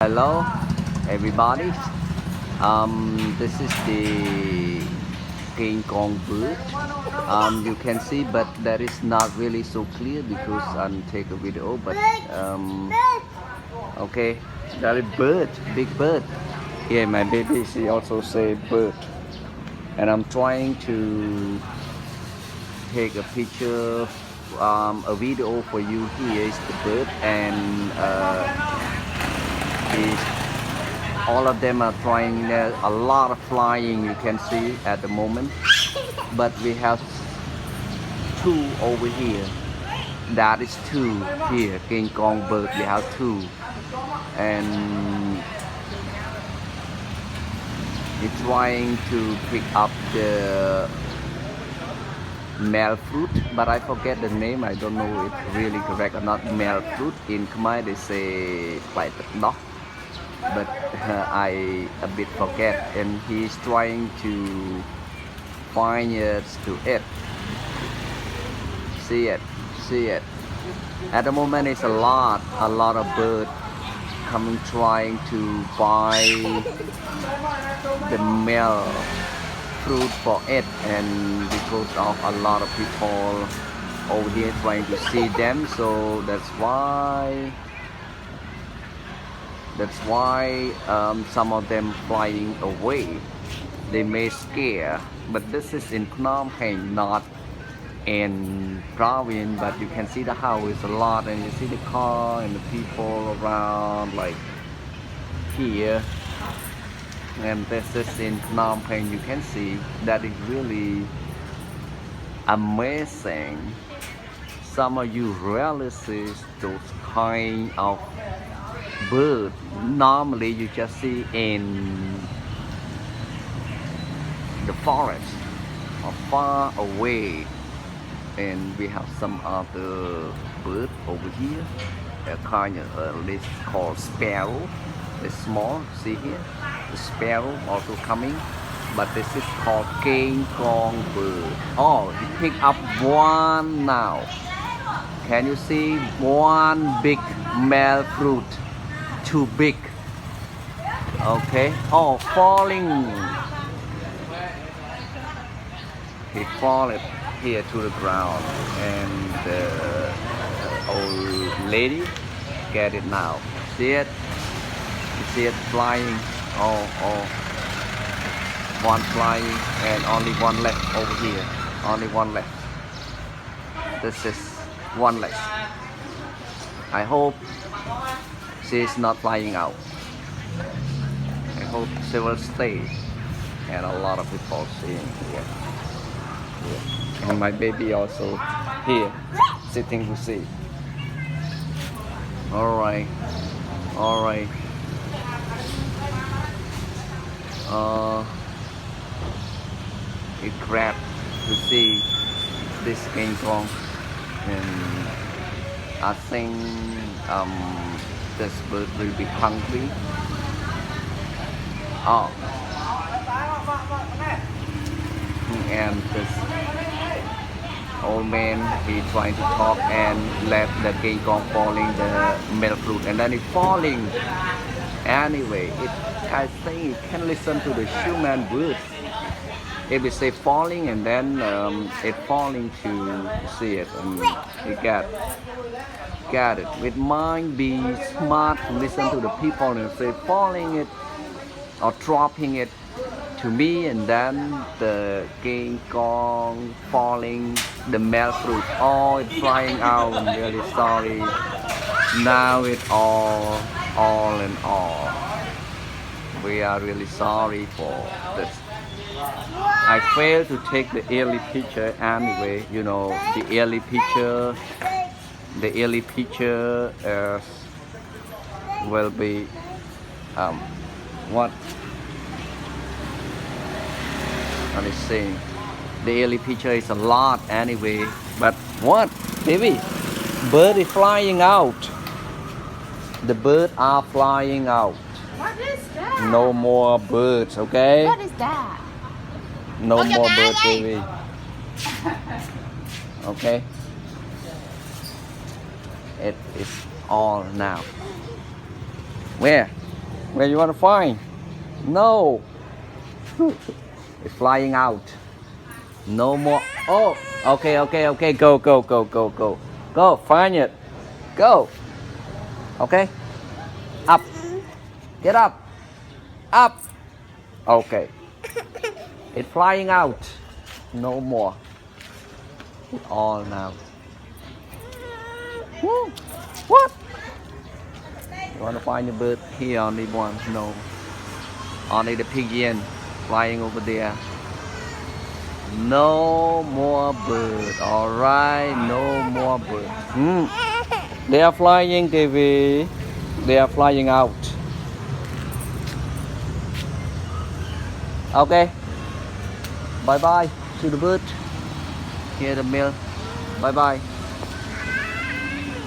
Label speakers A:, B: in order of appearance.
A: Hello, everybody. This is the Keng Korng bird. You can see, but that is not really so clear because I'm take a video. But okay, that is bird, big bird. Yeah, my baby, she also say bird, and I'm trying to take a picture, a video for you. Here is the bird, and is all of them are trying a lot of flying, you can see at the moment, but we have two over here. That is two here, Keng Korng bird, we have two, and it's trying to pick up the male fruit, but I forget the name. I don't know if really correct or not. Male fruit in Khmer they say like dog, but I a bit forget, and he's trying to find it to eat. See it. At the moment it's a lot of birds coming trying to buy the male fruit for it, and because of a lot of people over here trying to see them, so that's why some of them flying away. They may scare, but this is in Phnom Penh, not in province. But you can see the house is a lot, and you see the car and the people around like here. And this is in Phnom Penh. You can see that is really amazing. Some of you rarely see those kind of bird. Normally you just see in the forest or far away, and we have some other bird over here, a kind of this called sparrow. It's small, see here, the sparrow also coming, but this is called Keng Korng bird. Oh, you pick up one now. Can you see one big male fruit? Too big. Okay. Oh, falling. He fallen here to the ground, and the old lady get it now. See it? You see it flying? Oh, one flying, and only one left over here. Only one left. This is one left. I hope she's not flying out. I hope she will stay, and a lot of people seeing here. And my baby also here, sitting to see. All right. It grabbed to see this Keng Korng, and I think this bird will be hungry. Oh, and this old man, he trying to talk and let the Keng Korng falling the male fruit, and then it falling. Anyway, I think it can listen to the human voice. If it say falling, and then it falling to see it, and it got it. It might be smart to listen to the people and say falling it or dropping it to me, and then the Keng Korng falling the male fruit. Oh, it's flying out. I'm really sorry. Now it all in all. We are really sorry for this. I failed to take the early picture anyway. You know, the early picture will be what I'm saying. The early picture is a lot anyway, but what, baby? Bird is flying out. The birds are flying out.
B: What is that?
A: No more birds, okay?
B: What is that?
A: No more birds, baby. Okay? It is all now. Where? Where you want to find? No. It's flying out. No more. Oh, okay. Go. Go, find it. Go. Okay. Up. Get up. Up. Okay. It's flying out. No more. All now. Woo. What? You want to find the bird here? Only one? No. Only the pigeon flying over there. No more bird. Alright, no more bird. They are flying, TV. They are flying out. Okay. Bye bye to the bird. Here the male. Bye bye.